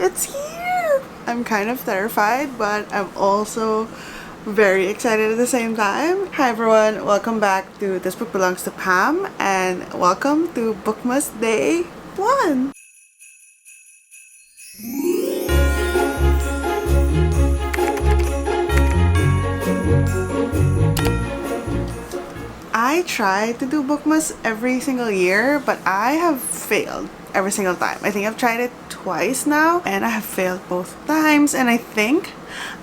It's here! I'm kind of terrified, but I'm also very excited at the same time. Hi everyone, welcome back to This Book Belongs to Pam, and welcome to Bookmas Day 1! I try to do bookmas every single year, but I have failed every single time. I think I've tried it twice now and I have failed both times, and I think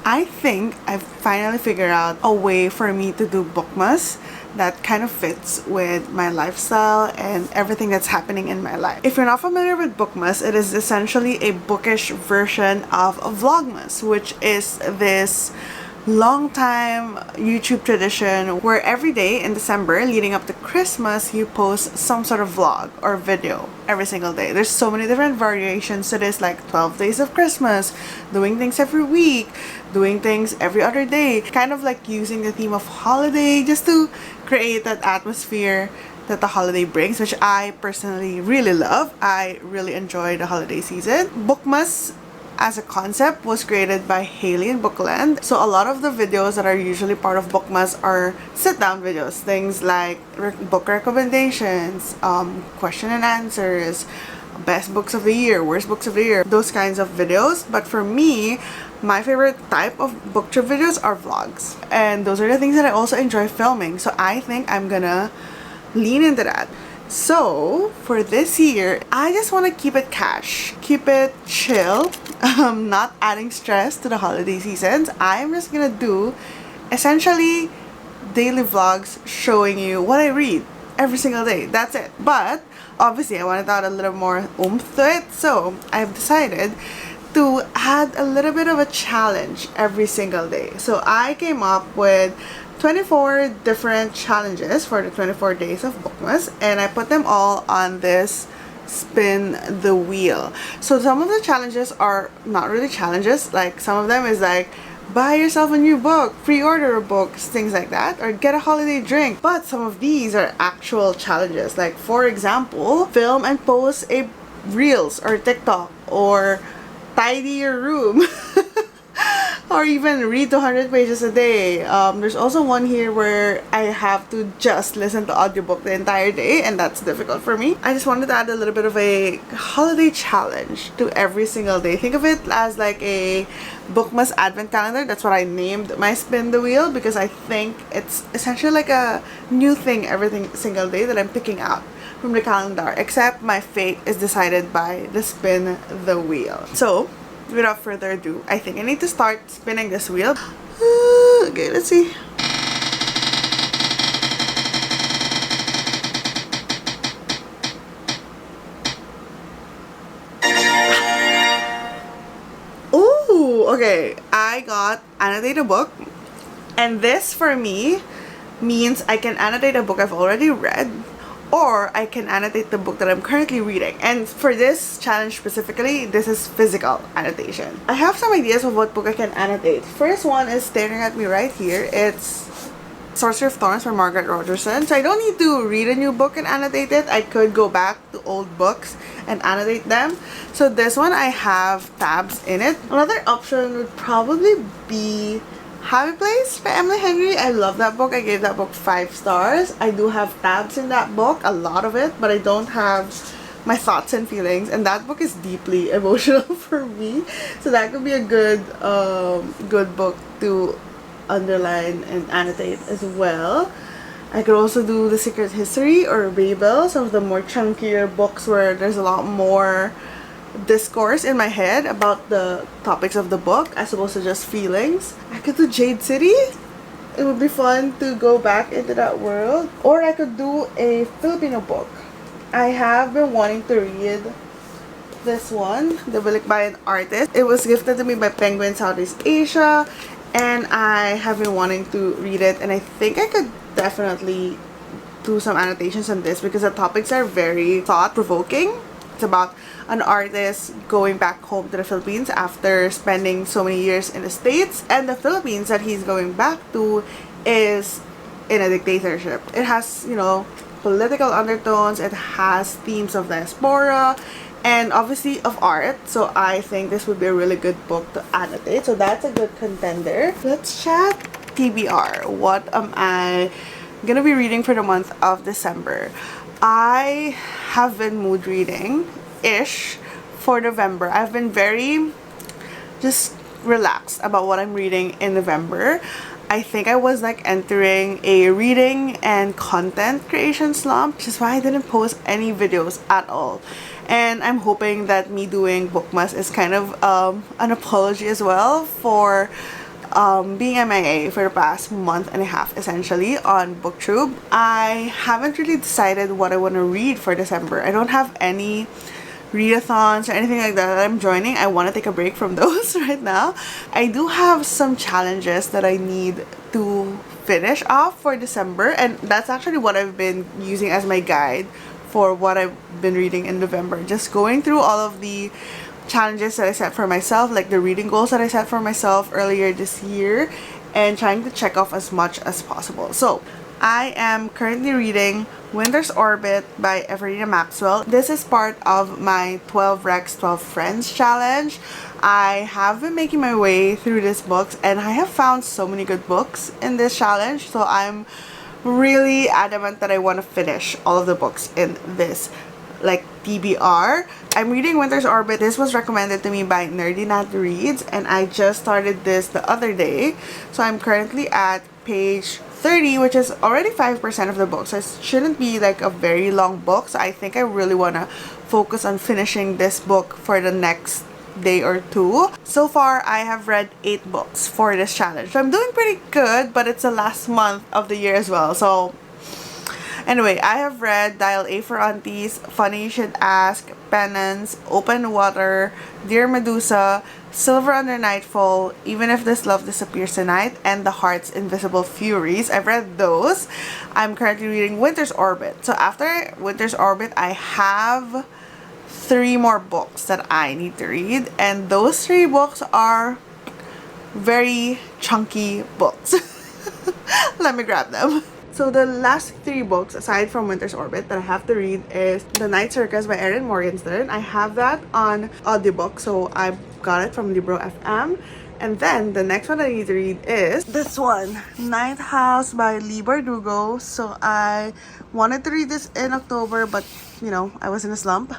I've finally figured out a way for me to do bookmas that kind of fits with my lifestyle and everything that's happening in my life. If you're not familiar with bookmas, it is essentially a bookish version of a vlogmas, which is this long time YouTube tradition where every day in December leading up to Christmas you post some sort of vlog or video every single day. There's so many different variations to this, like 12 days of Christmas, doing things every week, doing things every other day, kind of like using the theme of holiday just to create that atmosphere that the holiday brings, which I personally really love. I really enjoy the holiday season. Bookmas as a concept was created by Haley in Bookland. So a lot of the videos that are usually part of bookmas are sit-down videos, things like book recommendations, question and answers, best books of the year, worst books of the year, those kinds of videos. But for me, my favorite type of book trip videos are vlogs, and those are the things that I also enjoy filming. So I think I'm gonna lean into that. So for this year, I just want to keep it cash, keep it chill, not adding stress to the holiday seasons. I'm just gonna do essentially daily vlogs showing you what I read every single day. That's it. But obviously I wanted to add a little more oomph to it, so I've decided to add a little bit of a challenge every single day. So I came up with 24 different challenges for the 24 days of bookmas, and I put them all on this spin the wheel. So some of the challenges are not really challenges, like some of them is like buy yourself a new book, pre-order a book, things like that, or get a holiday drink. But some of these are actual challenges, like for example, film and post a reels or TikTok, or tidy your room or even read 200 pages a day. There's also one here where I have to just listen to audiobook the entire day, and that's difficult for me. I just wanted to add a little bit of a holiday challenge to every single day. Think of it as like a bookmas advent calendar. That's what I named my spin the wheel, because I think it's essentially like a new thing every single day that I'm picking out from the calendar, except my fate is decided by the spin the wheel. So without further ado, I think I need to start spinning this wheel. Okay, let's see. Ooh, okay. I got annotate a book, and this for me means I can annotate a book I've already read, or I can annotate the book that I'm currently reading. And for this challenge specifically, this is physical annotation. I have some ideas of what book I can annotate. First one is staring at me right here. It's Sorcerer of Thorns by Margaret Rogerson. So I don't need to read a new book and annotate it. I could go back to old books and annotate them. So this one, I have tabs in it. Another option would probably be Happy Place by Emily Henry. I love that book. I gave that book 5 stars. I do have tabs in that book, a lot of it, but I don't have my thoughts and feelings, and that book is deeply emotional for me. So that could be a good book to underline and annotate as well. I could also do The Secret History or Babel, some of the more chunkier books where there's a lot more discourse in my head about the topics of the book as opposed to just feelings. I could do Jade City. It would be fun to go back into that world. Or I could do a Filipino book. I have been wanting to read this one, The Bilik by an Artist. It was gifted to me by Penguin Southeast Asia, and I have been wanting to read it, and I think I could definitely do some annotations on this because the topics are very thought-provoking. It's about an artist going back home to the Philippines after spending so many years in the States, and the Philippines that he's going back to is in a dictatorship. It has, you know, political undertones, it has themes of diaspora, and obviously of art. So I think this would be a really good book to annotate. So that's a good contender. Let's chat TBR. What am I gonna be reading for the month of December? I have been mood reading ish for November. I've been very just relaxed about what I'm reading in November. I think I was like entering a reading and content creation slump, which is why I didn't post any videos at all. And I'm hoping that me doing bookmas is kind of an apology as well for being MIA for the past month and a half essentially on BookTube. I haven't really decided what I want to read for December. I don't have any readathons or anything like that I'm joining. I want to take a break from those right now. I do have some challenges that I need to finish off for December, and that's actually what I've been using as my guide for what I've been reading in November. Just going through all of the challenges that I set for myself, like the reading goals that I set for myself earlier this year, and trying to check off as much as possible. So I am currently reading Winter's Orbit by Everina Maxwell. This is part of my 12 Recs 12 Friends challenge. I have been making my way through these books and I have found so many good books in this challenge, so I'm really adamant that I want to finish all of the books in this like TBR. I'm reading Winter's Orbit. This was recommended to me by Nerdy Nat Reads and I just started this the other day. So I'm currently at page 30, which is already 5% of the book, so it shouldn't be like a very long book. So I think I really want to focus on finishing this book for the next day or two. So far I have read 8 books for this challenge, so I'm doing pretty good, but it's the last month of the year as well. So anyway, I have read Dial A for Aunties, Funny You Should Ask, Penance, Open Water, Dear Medusa, Silver Under Nightfall, Even If This Love Disappears Tonight, and The Heart's Invisible Furies. I've read those. I'm currently reading Winter's Orbit. So after Winter's Orbit, I have 3 more books that I need to read, and those 3 books are very chunky books. Let me grab them. So the last 3 books, aside from Winter's Orbit, that I have to read is The Night Circus by Erin Morgenstern. I have that on audiobook, so I got it from Libro FM. And then the next one I need to read is this one, Night House by Lee Bardugo. So I wanted to read this in October, but you know, I was in a slump.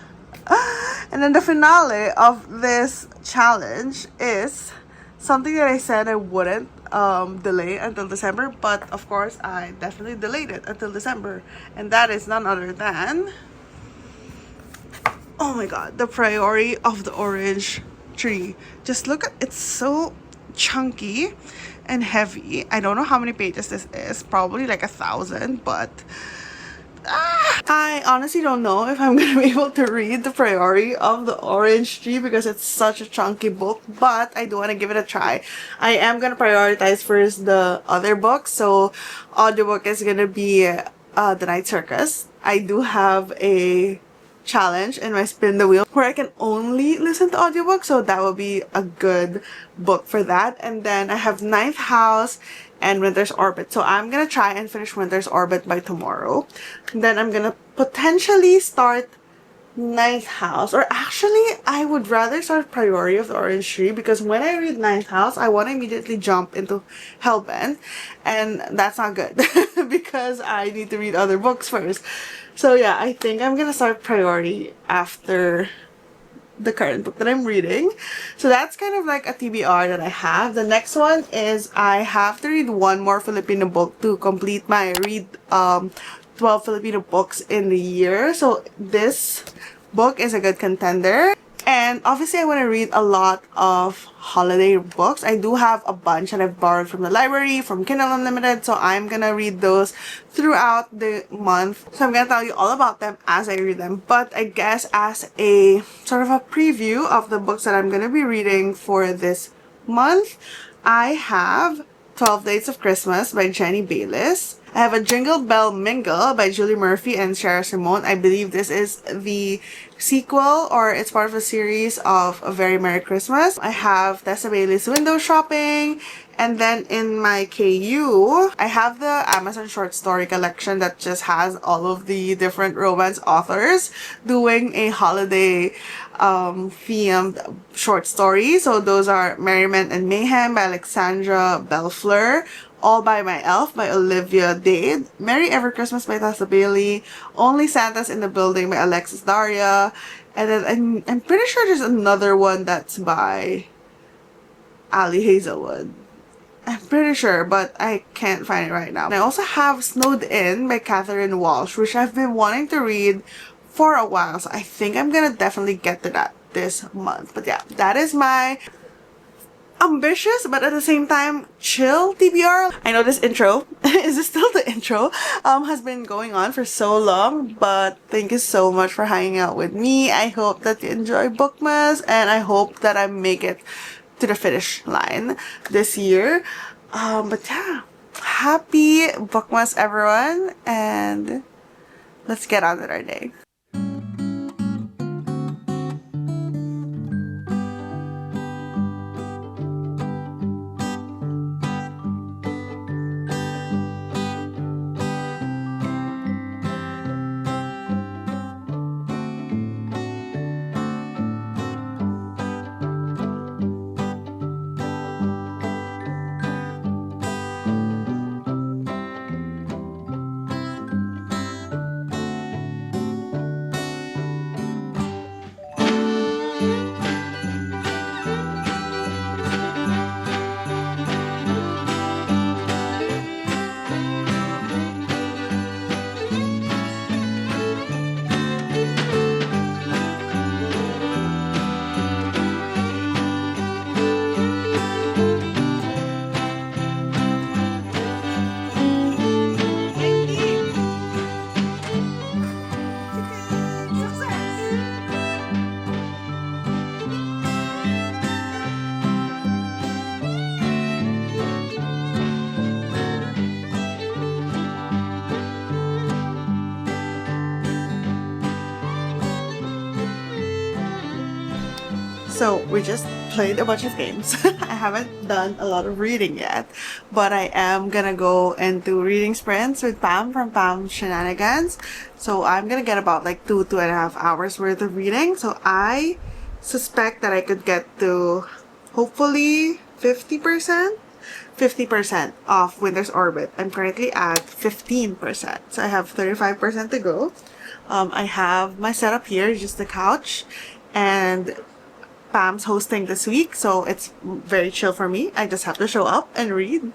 And then the finale of this challenge is something that I said I wouldn't delay until December, but of course I definitely delayed it until December, and that is none other than, oh my god, The Priory of the Orange Tree. Just look at, it's so chunky and heavy. I don't know how many pages this is, probably like 1,000, but I honestly don't know if I'm gonna be able to read The Priory of the Orange Tree because it's such a chunky book, but I do want to give it a try. I am gonna prioritize first the other books, so audiobook is gonna be The Night Circus. I do have a challenge in my Spin the Wheel where I can only listen to audiobooks, so that will be a good book for that. And then I have Ninth House and Winter's Orbit, so I'm gonna try and finish Winter's Orbit by tomorrow. And then I'm gonna potentially start Ninth House, or actually I would rather start Priory of the Orange Tree, because when I read Ninth House I want to immediately jump into Hellbent, and that's not good because I need to read other books first. So yeah, I think I'm gonna start Priory after the current book that I'm reading. So that's kind of like a TBR that I have. The next one is I have to read one more Filipino book to complete my read 12 Filipino books in the year. So this book is a good contender. And obviously I want to read a lot of holiday books. I do have a bunch that I've borrowed from the library, from Kindle Unlimited, so I'm gonna read those throughout the month. So I'm gonna tell you all about them as I read them. But I guess as a sort of a preview of the books that I'm gonna be reading for this month, I have 12 Days of Christmas by Jenny Bayliss. I have a Jingle Bell Mingle by Julie Murphy and Sarah Simone. I believe this is the sequel, or it's part of a series of A Very Merry Christmas. I have Tessa Bailey's Window Shopping. And then in my KU, I have the Amazon short story collection that just has all of the different romance authors doing a holiday themed short story. So those are Merriment and Mayhem by Alexandra Belfleur, All by My Elf by Olivia Dade, Merry Ever Christmas by Tessa Bailey, Only Santa's in the Building by Alexis Daria, and then I'm pretty sure there's another one that's by Ali Hazelwood. I'm pretty sure, but I can't find it right now. And I also have Snowed In by Catherine Walsh, which I've been wanting to read for a while, so I think I'm gonna definitely get to that this month. But yeah, that is my ambitious but at the same time chill TBR. I know this intro is still the intro has been going on for so long, but thank you so much for hanging out with me. I hope that you enjoy Bookmas, and I hope that I make it to the finish line this year. But yeah, happy Bookmas everyone, and let's get on with our day. So we just played a bunch of games. I haven't done a lot of reading yet, but I am gonna go into reading sprints with Pam from Pam Shenanigans. So I'm gonna get about like 2.5 hours worth of reading. So I suspect that I could get to hopefully 50%. 50% off Winter's Orbit. I'm currently at 15%. So I have 35% to go. I have my setup here, just the couch, and Pam's hosting this week, so it's very chill for me. I just have to show up and read.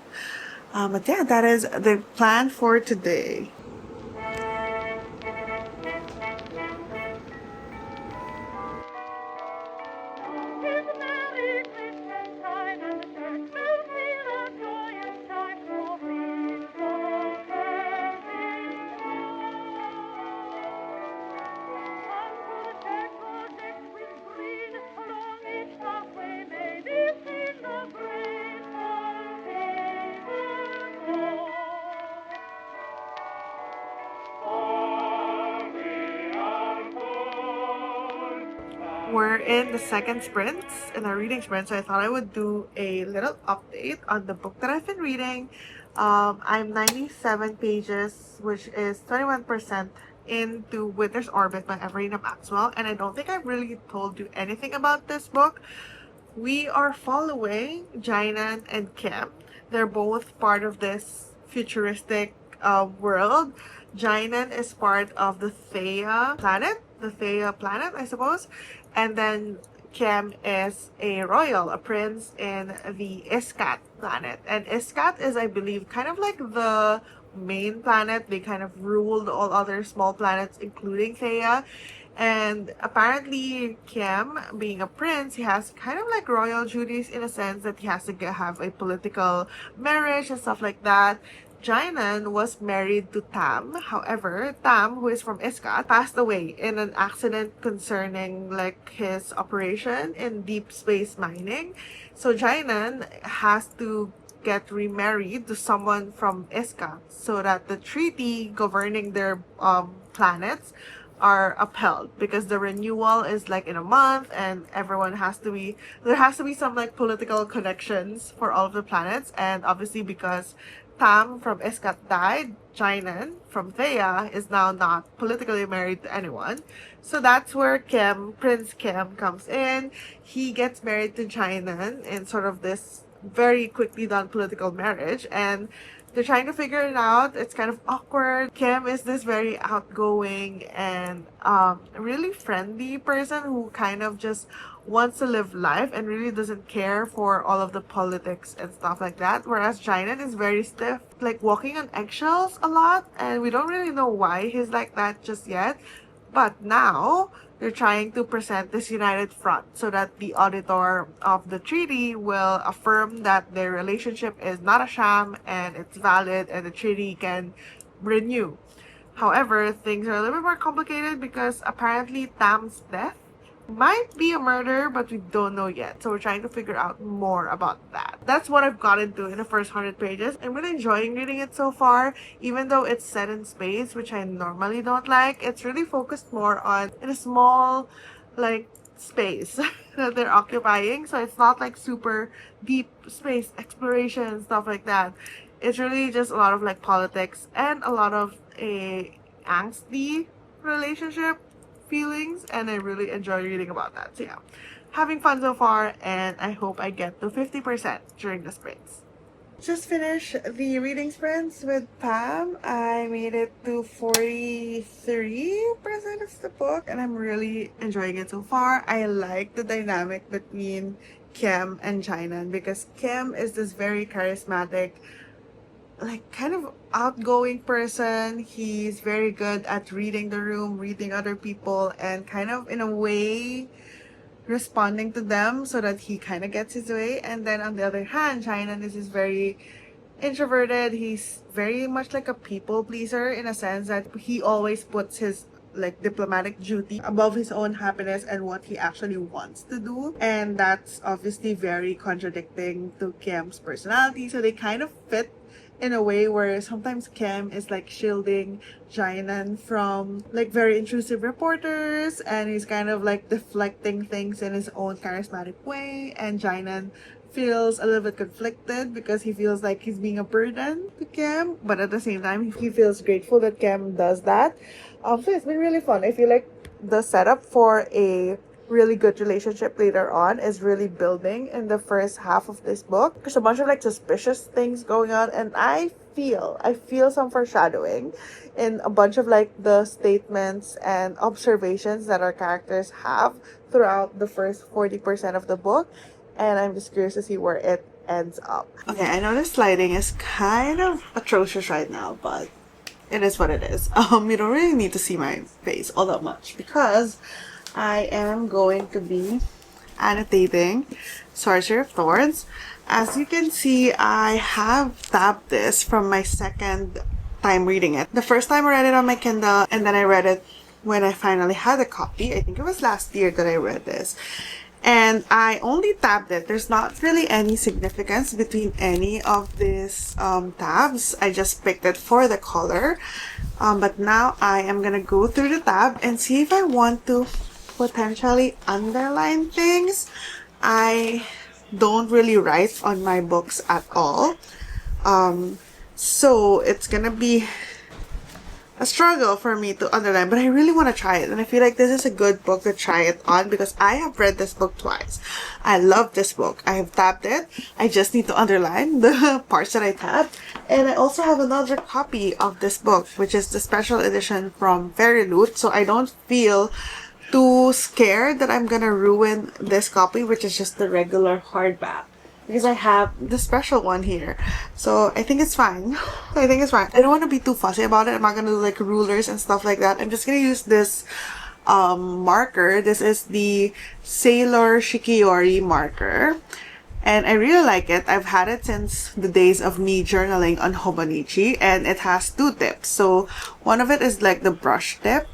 But yeah, that is the plan for today. We're in the second sprint, in our reading sprint, so I thought I would do a little update on the book that I've been reading. I'm 97 pages, which is 21% into Winter's Orbit by Everina Maxwell, and I don't think I've really told you anything about this book. We are following Jainan and Kim. They're both part of this futuristic world. Jainan is part of the Theia planet, I suppose. And then Kim is a royal, a prince in the Iskat planet. And Iskat is, I believe, kind of like the main planet. They kind of ruled all other small planets, including Theia. And apparently Kim, being a prince, he has kind of like royal duties in a sense that he has to have a political marriage and stuff like that. Jainan was married to Tam. However, Tam, who is from Iskat, passed away in an accident concerning like his operation in deep space mining. So Jainan has to get remarried to someone from Iska so that the treaty governing their planets are upheld, because the renewal is like in a month and everyone has to be, there has to be some like political connections for all of the planets. And obviously because Tam from Iskat died, Jainan from Thea is now not politically married to anyone. So that's where Prince Kim comes in. He gets married to Jainan in sort of this very quickly done political marriage, and they're trying to figure it out. It's kind of awkward. Kim is this very outgoing and really friendly person who kind of just wants to live life and really doesn't care for all of the politics and stuff like that. Whereas Jainan is very stiff, like walking on eggshells a lot, and we don't really know why he's like that just yet. But now they're trying to present this united front so that the auditor of the treaty will affirm that their relationship is not a sham and it's valid and the treaty can renew. However, things are a little bit more complicated because apparently Tam's death might be a murder, but we don't know yet. So we're trying to figure out more about that. That's what I've gotten to in the first 100 pages. I'm really enjoying reading it so far, even though it's set in space, which I normally don't like. It's really focused more on in a small, like, space that they're occupying. So it's not like super deep space exploration and stuff like that. It's really just a lot of like politics and a lot of a angsty relationship feelings, and I really enjoy reading about that. So yeah, having fun so far, and I hope I get to 50% during the sprints. Just finished the reading sprints with Pam. I made it to 43% of the book, and I'm really enjoying it so far. I like the dynamic between Kim and Jainan, because Kim is this very charismatic, like kind of outgoing person. He's very good at reading the room, reading other people, and kind of in a way responding to them so that he kind of gets his way. And then on the other hand, Jainan is very introverted. He's very much like a people pleaser in a sense that he always puts his like diplomatic duty above his own happiness and what he actually wants to do, and that's obviously very contradicting to Kim's personality. So they kind of fit in a way where sometimes Kim is like shielding Jainan from like very intrusive reporters, and he's kind of like deflecting things in his own charismatic way, and Jainan feels a little bit conflicted because he feels like he's being a burden to Kim, but at the same time he feels grateful that Kim does that. So it's been really fun. I feel like the setup for a really good relationship later on is really building in the first half of this book. There's a bunch of like suspicious things going on, and I feel some foreshadowing in a bunch of like the statements and observations that our characters have throughout the first 40% of the book, and I'm just curious to see where it ends up. Okay, I know this lighting is kind of atrocious right now, but it is what it is. You don't really need to see my face all that much because I am going to be annotating Sorcerer of Thorns. As you can see, I have tabbed this from my second time reading it. The first time I read it on my Kindle, and then I read it when I finally had a copy. I think it was last year that I read this. And I only tabbed it. There's not really any significance between any of these tabs. I just picked it for the color. But now I am gonna go through the tab and see if I want to potentially underline things. I don't really write on my books at all. So it's gonna be a struggle for me to underline, but I really want to try it, and I feel like this is a good book to try it on because I have read this book twice. I love this book. I have tabbed it. I just need to underline the parts that I tabbed. And I also have another copy of this book, which is the special edition from Fairy Loot, so I don't feel too scared that I'm gonna ruin this copy, which is just the regular hardback, because I have the special one here. So I think it's fine. I think it's fine. I don't want to be too fussy about it. I'm not gonna do like rulers and stuff like that. I'm just gonna use this marker. This is the Sailor Shikiori marker, and I really like it. I've had it since the days of me journaling on Hobonichi, and it has two tips. So one of it is like the brush tip,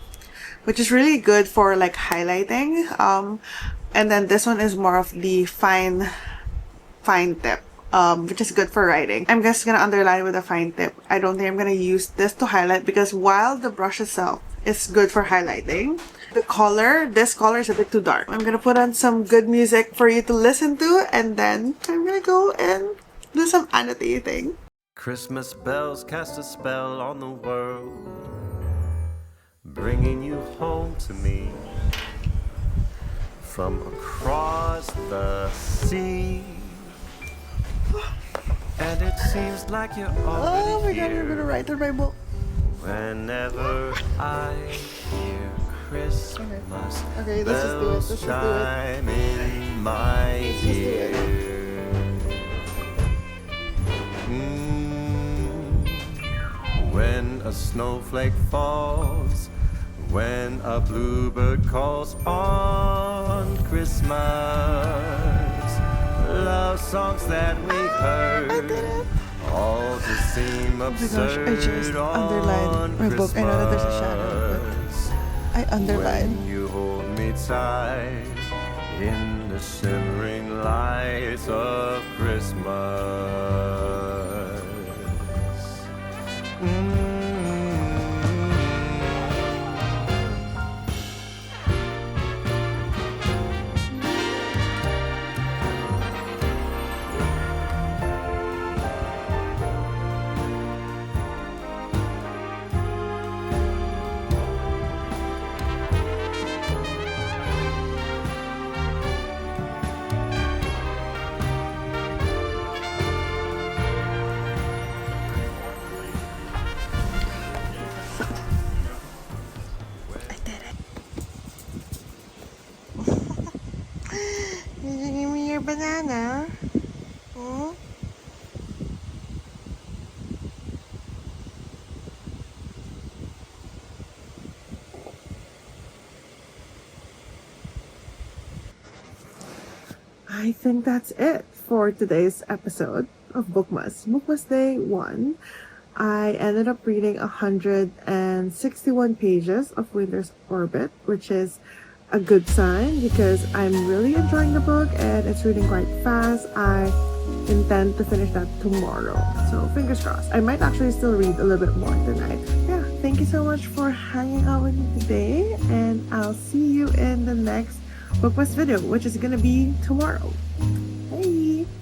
which is really good for like highlighting, and then this one is more of the fine tip, which is good for writing. I'm just gonna underline with a fine tip. I don't think I'm gonna use this to highlight because while the brush itself is good for highlighting, this color is a bit too dark. I'm gonna put on some good music for you to listen to, and then I'm gonna go and do some annotating. Christmas bells cast a spell on the world, bringing you home to me from across the sea. And it seems like you're already Oh my god, here. I'm gonna write in my book. Whenever I hear Christmas Okay, let's just do it. Let's bells just do it. chime in my Let's just do it. ear. When a snowflake falls, when a bluebird calls on Christmas, love songs that we heard I did it. all just seem absurd. I just underlined my book. I know that there's a shadow, but I underlined. When you hold me tight in the shimmering lights of Christmas. Did you give me your banana? Hmm? I think that's it for today's episode of Bookmas. Bookmas Day 1. I ended up reading 161 pages of Winter's Orbit, which is a good sign because I'm really enjoying the book and it's reading quite fast. I intend to finish that tomorrow, so fingers crossed. I might actually still read a little bit more tonight. Yeah, thank you so much for hanging out with me today, and I'll see you in the next Bookmas video, which is gonna be tomorrow.